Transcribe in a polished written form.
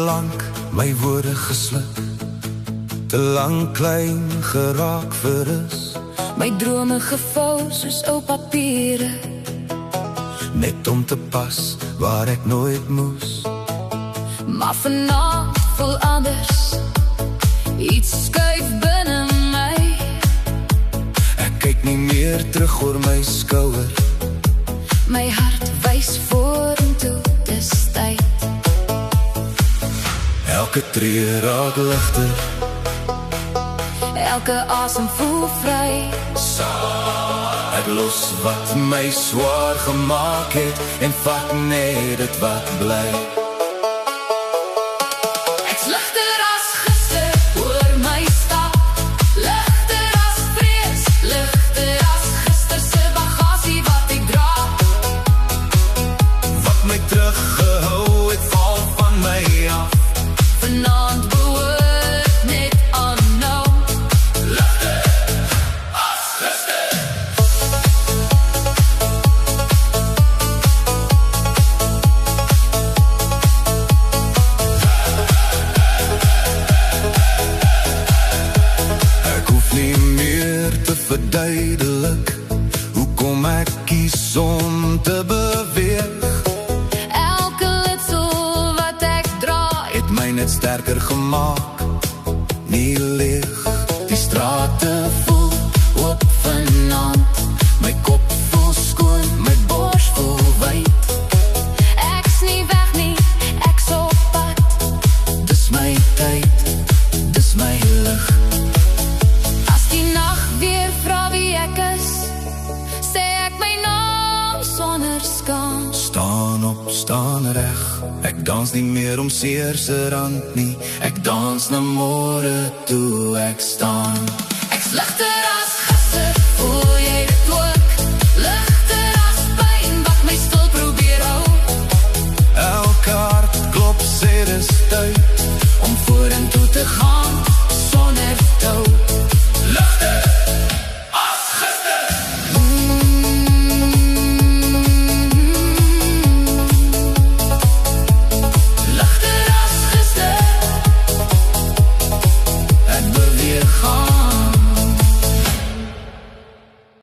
lank my woorde gesluk, te lang klein geraak verrus, my drome gevou soos ou papiere, net om te pas waar ek nooit moes. maar vanavond voel anders, iets skuif binne my. Ek kyk nie meer terug oor my skouer, My hart wys vorentoe, dis tyd. elke tree raak ligter, Elke asem voel vry. ek los wat my swaar gemaak het, en vat net dit wat bly. Ek's ligter as gister, oor my stap. Ligter as vrees, ligter as gister se bagasie wat ek dra. Wat my teruggehou het, val van my af. Vanaand behoort net aan nou. Ligter as gister. Ek hoef nie meer te verduidelik hoekom ek kies om te beweeg. Elke litsel wat ek dra, Het my net sterker gemaak, nie leeg. Die strate voel oop vanaand, my kop voel skoon, my bors voel wyd. ek's nie weg nie, ek's op pad. Dis my tyd, dis my lig. As die nag weer vra wie ek is, sê ek my naam sonder skaam. Staan op, staan reg, ek dans nie meer om seer se rand nie. Ek dans na môre toe ek staan. Ek's ligter